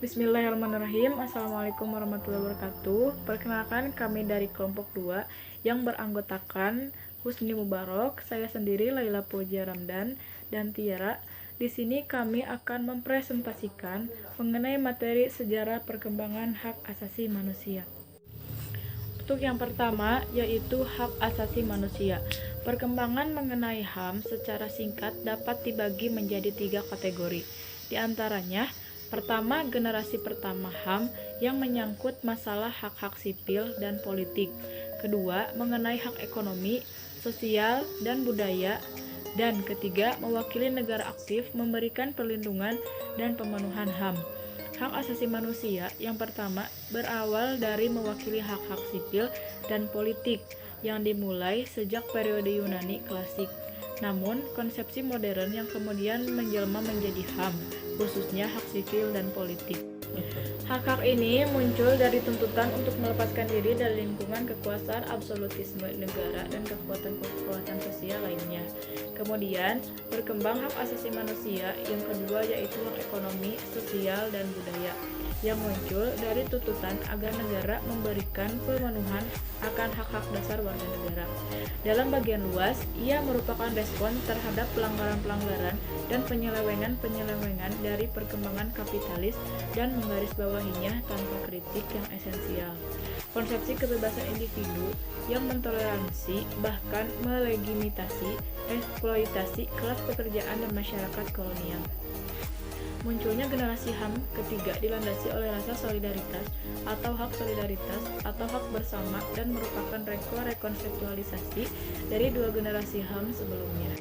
Bismillahirrahmanirrahim. Assalamualaikum warahmatullahi wabarakatuh. Perkenalkan, kami dari kelompok 2 yang beranggotakan Husni Mubarok, saya sendiri Laila Puja Ramdan, dan Tiara. Di sini kami akan mempresentasikan mengenai materi sejarah perkembangan hak asasi manusia. Untuk yang pertama yaitu hak asasi manusia. Perkembangan mengenai HAM secara singkat dapat dibagi menjadi 3 kategori. Di antaranya, pertama, generasi pertama HAM yang menyangkut masalah hak-hak sipil dan politik. Kedua, mengenai hak ekonomi, sosial, dan budaya. Dan ketiga, mewakili negara aktif memberikan perlindungan dan pemenuhan HAM. Hak asasi manusia yang pertama berawal dari mewakili hak-hak sipil dan politik yang dimulai sejak periode Yunani klasik. Namun, konsepsi modern yang kemudian menjelma menjadi HAM, khususnya hak sipil dan politik. Hak-hak ini muncul dari tuntutan untuk melepaskan diri dari lingkungan kekuasaan absolutisme negara dan kekuatan sosial lainnya. Kemudian, berkembang hak asasi manusia yang kedua yaitu hak ekonomi, sosial, dan budaya yang muncul dari tuntutan agar negara memberikan pemenuhan akan hak-hak dasar warga negara. Dalam bagian luas, ia merupakan respon terhadap pelanggaran-pelanggaran dan penyelewengan-penyelewengan dari perkembangan kapitalis dan menggarisbawahinya tanpa kritik yang esensial. Konsepsi kebebasan individu yang mentoleransi bahkan melegitimasi eksploitasi kelas pekerjaan dan masyarakat kolonial. Munculnya generasi HAM ketiga dilandasi oleh rasa solidaritas atau hak solidaritas atau hak bersama dan merupakan rekonstruktualisasi dari 2 generasi HAM sebelumnya.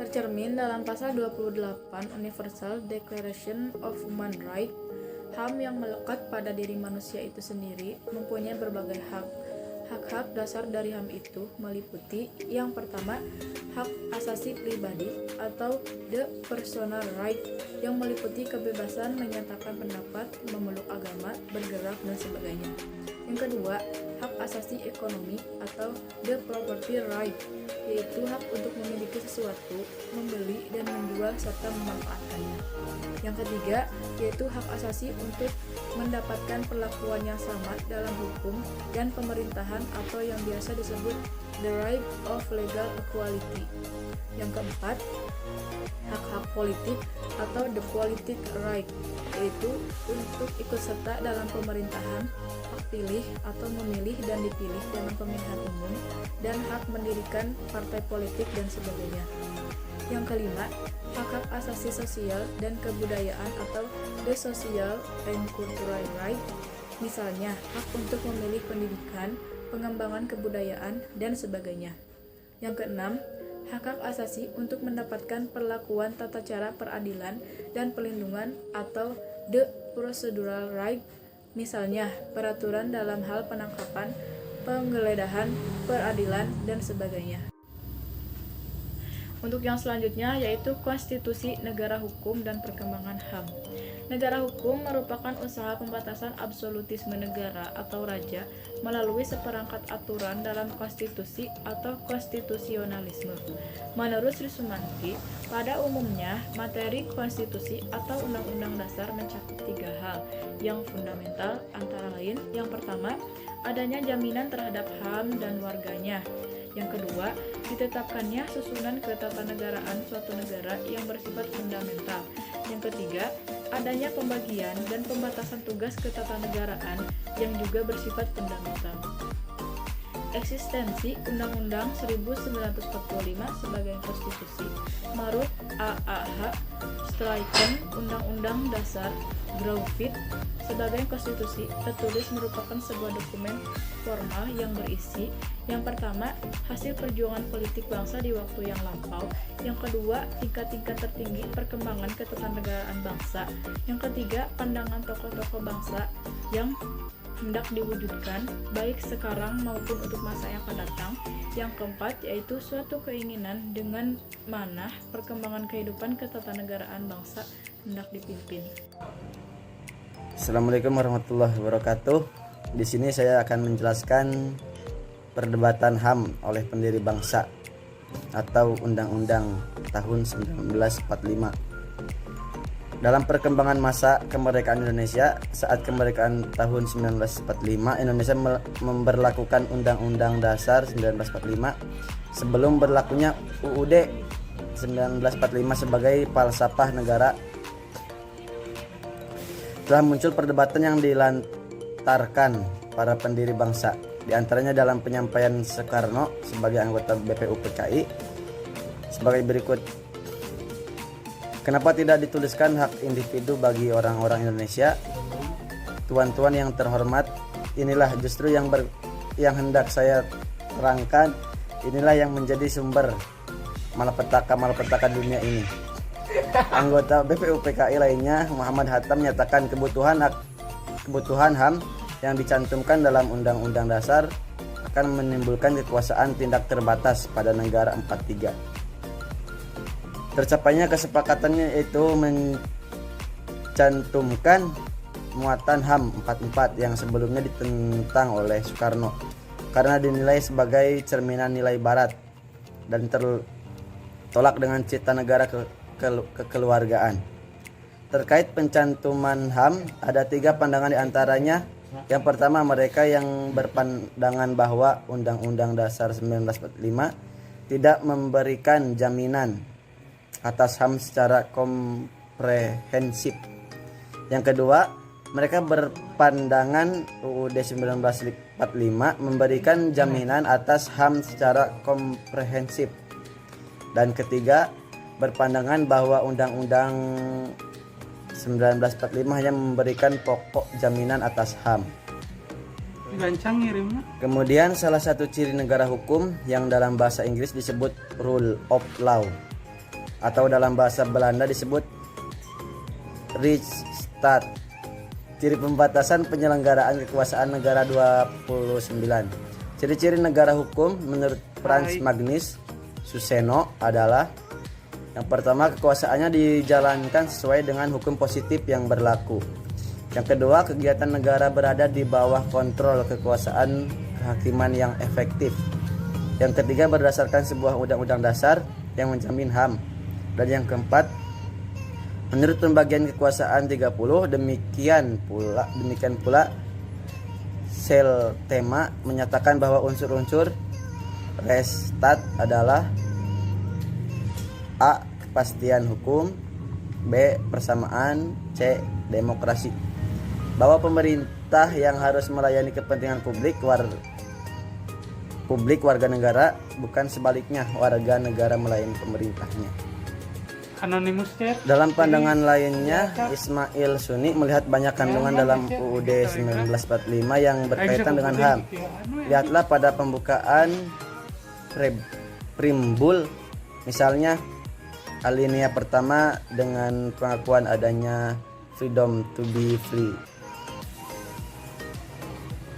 Tercermin dalam pasal 28 Universal Declaration of Human Rights, HAM yang melekat pada diri manusia itu sendiri mempunyai berbagai hak. Hak-hak dasar dari HAM itu meliputi yang pertama, hak asasi pribadi atau the personal right yang meliputi kebebasan menyatakan pendapat, memeluk agama, bergerak, dan sebagainya. Yang kedua, hak asasi ekonomi atau the property right, yaitu hak untuk memiliki sesuatu, membeli dan menjual serta memanfaatkannya. Yang ketiga, yaitu hak asasi untuk mendapatkan perlakuan yang sama dalam hukum dan pemerintahan atau yang biasa disebut the right of legal equality. Yang keempat, hak-hak politik atau the politic right, yaitu untuk ikut serta dalam pemerintahan, hak pilih atau memilih dan dipilih dalam pemilihan umum, dan hak mendirikan partai politik dan sebagainya. Yang kelima, hak-hak asasi sosial dan kebudayaan atau the social and cultural right, misalnya hak untuk memilih pendidikan, pengembangan kebudayaan, dan sebagainya. Yang keenam, hak-hak asasi untuk mendapatkan perlakuan tata cara peradilan dan perlindungan atau the procedural right, misalnya peraturan dalam hal penangkapan, penggeledahan, peradilan, dan sebagainya. Untuk yang selanjutnya yaitu konstitusi negara hukum dan perkembangan HAM. Negara hukum merupakan usaha pembatasan absolutisme negara atau raja melalui seperangkat aturan dalam konstitusi atau konstitusionalisme. Menurut Sri Sumanti, pada umumnya materi konstitusi atau undang-undang dasar mencakup 3 hal yang fundamental, antara lain yang pertama, adanya jaminan terhadap HAM dan warganya. Yang kedua, ditetapkannya susunan ketatanegaraan suatu negara yang bersifat fundamental. Yang ketiga, adanya pembagian dan pembatasan tugas ketatanegaraan yang juga bersifat fundamental. Eksistensi Undang-Undang 1945 sebagai konstitusi, Maruf AAH, Stryken Undang-Undang Dasar Graufit sebagai konstitusi tertulis merupakan sebuah dokumen formal yang berisi yang pertama, hasil perjuangan politik bangsa di waktu yang lampau. Yang kedua, tingkat-tingkat tertinggi perkembangan ketatanegaraan bangsa. Yang ketiga, pandangan tokoh-tokoh bangsa yang hendak diwujudkan baik sekarang maupun untuk masa yang akan datang. Yang keempat, yaitu suatu keinginan dengan mana perkembangan kehidupan ketatanegaraan bangsa hendak dipimpin. Assalamualaikum warahmatullahi wabarakatuh. Di sini saya akan menjelaskan perdebatan HAM oleh pendiri bangsa atau Undang-Undang tahun 1945. Dalam perkembangan masa kemerdekaan Indonesia, saat kemerdekaan tahun 1945, Indonesia memberlakukan Undang-Undang Dasar 1945 sebelum berlakunya UUD 1945 sebagai falsafah negara. Telah muncul perdebatan yang dilantarkan para pendiri bangsa, di antaranya dalam penyampaian Soekarno sebagai anggota BPUPKI sebagai berikut. Kenapa tidak dituliskan hak individu bagi orang-orang Indonesia? Tuan-tuan yang terhormat, inilah justru yang hendak saya terangkan. Inilah yang menjadi sumber malapetaka dunia ini. Anggota BPUPKI lainnya, Muhammad Hatta, menyatakan kebutuhan HAM yang dicantumkan dalam Undang-Undang Dasar akan menimbulkan kekuasaan tindak terbatas pada negara 43. Tercapainya kesepakatannya itu mencantumkan muatan HAM 44 yang sebelumnya ditentang oleh Soekarno karena dinilai sebagai cerminan nilai barat dan tertolak dengan cita negara kekeluargaan. Terkait pencantuman HAM, ada 3 pandangan diantaranya. Yang pertama, mereka yang berpandangan bahwa Undang-Undang Dasar 1945 tidak memberikan jaminan atas HAM secara komprehensif. Yang kedua, mereka berpandangan UUD 1945 memberikan jaminan atas HAM secara komprehensif. Dan ketiga, berpandangan bahwa Undang-Undang 1945 hanya memberikan pokok jaminan atas HAM. Kemudian salah satu ciri negara hukum yang dalam bahasa Inggris disebut rule of law, atau dalam bahasa Belanda disebut Rechtsstaat. Ciri pembatasan penyelenggaraan kekuasaan negara 29. Ciri-ciri negara hukum menurut Frans Magnus Suseno adalah: yang pertama, kekuasaannya dijalankan sesuai dengan hukum positif yang berlaku. Yang kedua, kegiatan negara berada di bawah kontrol kekuasaan kehakiman yang efektif. Yang ketiga, berdasarkan sebuah undang-undang dasar yang menjamin HAM. Dan yang keempat, menurut pembagian kekuasaan 30, demikian pula Seltema menyatakan bahwa unsur-unsur Rechtsstaat adalah: A. Kepastian hukum, B. Persamaan, C. Demokrasi. Bahwa pemerintah yang harus melayani kepentingan publik warga negara, bukan sebaliknya warga negara melayani pemerintahnya. Anonymous Chat. Dalam pandangan lainnya, Ismail Sunni melihat banyak kandungan dalam UUD 1945 yang berkaitan dengan HAM. Lihatlah pada pembukaan Primbul, misalnya alinea pertama dengan pengakuan adanya freedom to be free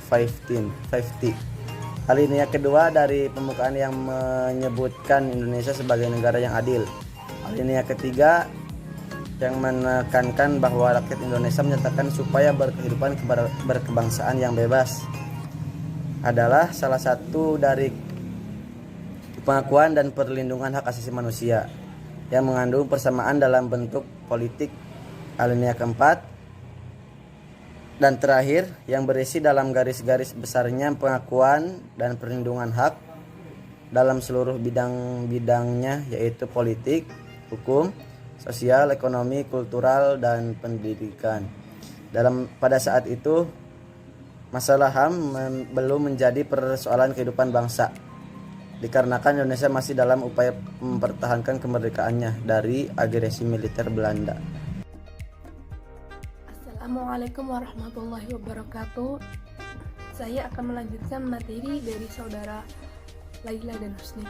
50. Alinea kedua dari pembukaan yang menyebutkan Indonesia sebagai negara yang adil. Alinea ketiga yang menekankan bahwa rakyat Indonesia menyatakan supaya berkehidupan berkebangsaan yang bebas adalah salah satu dari pengakuan dan perlindungan hak asasi manusia yang mengandung persamaan dalam bentuk politik. Alinea keempat dan terakhir yang berisi dalam garis-garis besarnya pengakuan dan perlindungan hak dalam seluruh bidang-bidangnya, yaitu politik, hukum, sosial, ekonomi, kultural, dan pendidikan. Pada saat itu, masalah HAM belum menjadi persoalan kehidupan bangsa, dikarenakan Indonesia masih dalam upaya mempertahankan kemerdekaannya dari agresi militer Belanda. Assalamualaikum warahmatullahi wabarakatuh. Saya akan melanjutkan materi dari saudara Laila dan Husni.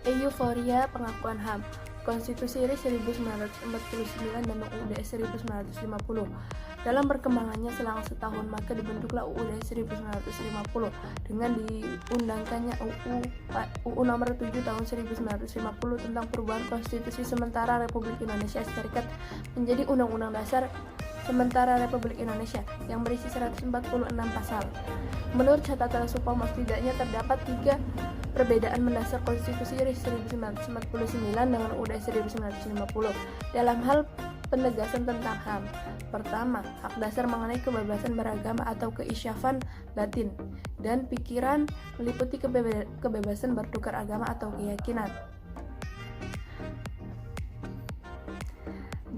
Euforia pengakuan HAM. Konstitusi RI 1949 dan UUD 1950. Dalam perkembangannya selang setahun, maka dibentuklah UUD 1950 dengan diundangkannya UU nomor 7 tahun 1950 tentang perubahan konstitusi sementara Republik Indonesia Serikat menjadi Undang-Undang Dasar Sementara Republik Indonesia yang berisi 146 pasal. Menurut catatan Supomo, setidaknya terdapat 3 perbedaan mendasar konstitusi RI 1949 dengan UUD 1950 dalam hal Penegasan tentang HAM. Pertama, hak dasar mengenai kebebasan beragama atau keisyafan batin dan pikiran meliputi kebebasan bertukar agama atau keyakinan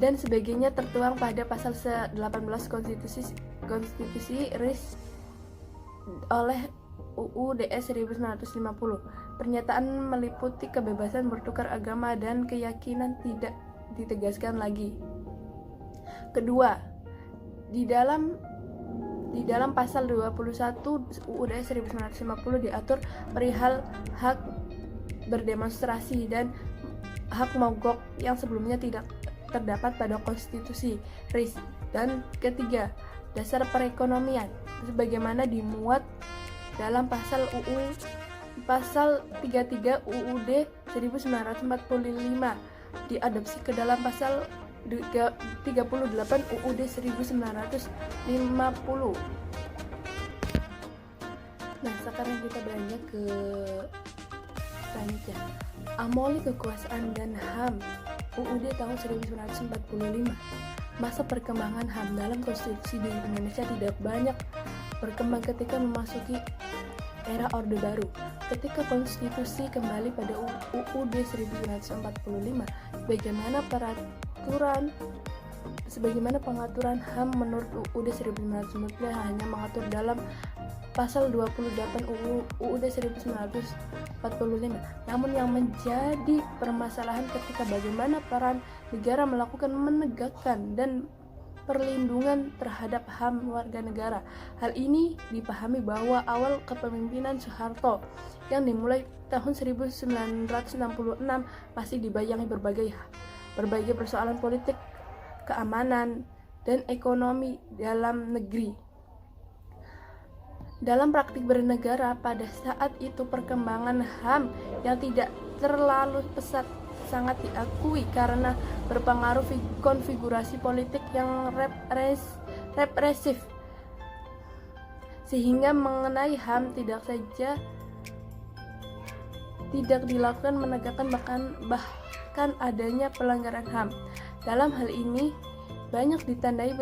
dan sebagainya tertuang pada pasal 18 Konstitusi RIS oleh UUD 1950. Pernyataan meliputi kebebasan bertukar agama dan keyakinan tidak ditegaskan lagi. Kedua, di dalam pasal 21 UUD 1950 diatur perihal hak berdemonstrasi dan hak mogok yang sebelumnya tidak terdapat pada konstitusi RIS. Dan ketiga, dasar perekonomian sebagaimana dimuat dalam pasal 33 UUD 1945 diadopsi ke dalam pasal 38 UUD 1950. Nah, sekarang kita beranjak ke selanjutnya. Amoli kekuasaan dan HAM UUD tahun 1945. Masa perkembangan HAM dalam konstitusi di Indonesia tidak banyak berkembang ketika memasuki era Orde Baru. Ketika konstitusi kembali pada UUD 1945, sebagaimana pengaturan HAM menurut UUD 1945 hanya mengatur dalam pasal 28 UUD 1945. Namun yang menjadi permasalahan ketika bagaimana peran negara melakukan menegakkan dan perlindungan terhadap HAM warga negara. Hal ini dipahami bahwa awal kepemimpinan Soeharto yang dimulai tahun 1966 masih dibayangi berbagai persoalan politik, keamanan, dan ekonomi dalam negeri. Dalam praktik bernegara pada saat itu perkembangan HAM yang tidak terlalu pesat sangat diakui karena berpengaruh konfigurasi politik yang represif, sehingga mengenai HAM tidak dilakukan menegakkan bahkan adanya pelanggaran HAM. Dalam hal ini banyak ditandai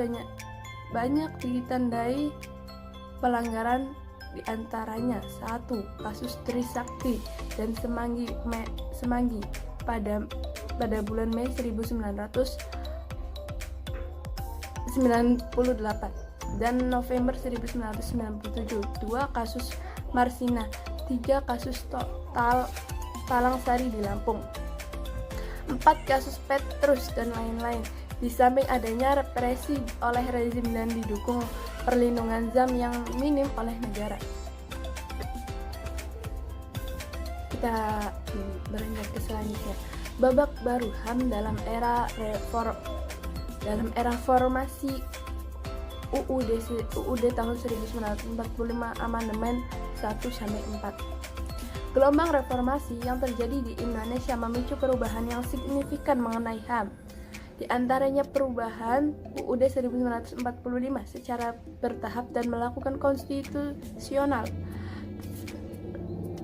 pelanggaran, diantaranya 1. Kasus Trisakti dan Semanggi pada bulan Mei 1998 dan November 1997. 2. Kasus Marsina. 3. Kasus Talang Sari di Lampung. 4. Kasus Petrus dan lain-lain. Di samping adanya represi oleh rezim dan didukung perlindungan ZAM yang minim oleh negara. Kita beranjak ke selanjutnya. Babak baru HAM dalam era reformasi UUD tahun 1945 amandemen 1-4. Gelombang reformasi yang terjadi di Indonesia memicu perubahan yang signifikan mengenai HAM. Di antaranya perubahan UUD 1945 secara bertahap dan melakukan konstitusional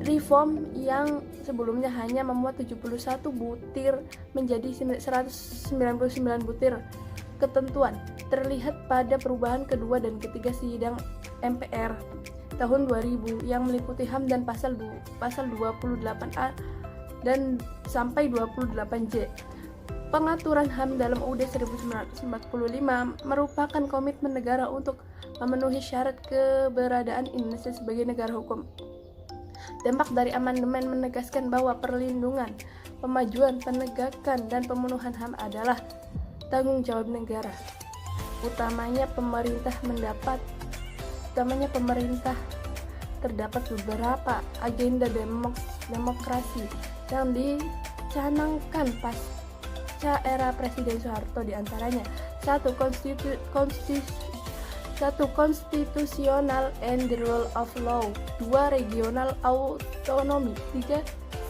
reform yang sebelumnya hanya memuat 71 butir menjadi 199 butir ketentuan, terlihat pada perubahan kedua dan ketiga sidang MPR tahun 2000 yang meliputi HAM dan pasal 28A dan sampai 28J. Pengaturan HAM dalam UUD 1945 merupakan komitmen negara untuk memenuhi syarat keberadaan Indonesia sebagai negara hukum. Dampak dari amandemen menegaskan bahwa perlindungan, pemajuan, penegakan, dan pemenuhan HAM adalah tanggung jawab negara. Utamanya pemerintah terdapat beberapa agenda demokrasi yang dicanangkan pasca era Presiden Soeharto, diantaranya 1. Konstitusional and the rule of law. 2. Regional autonomy. 3.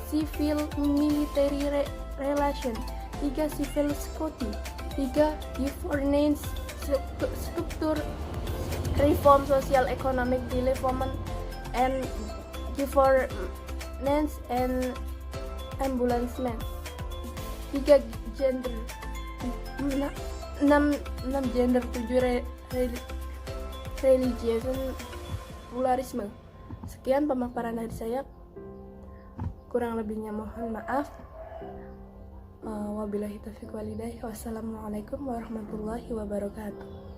Civil military relation. 3. Civil security. 3. Governance struktur reform, social economic development and governance and ambulancement. 3. Gender 6 gender, 7 religius dan pluralisme. Sekian pemaparan dari saya, kurang lebihnya mohon maaf. Wabillahi taufiq walhidayah. Wassalamualaikum warahmatullahi wabarakatuh.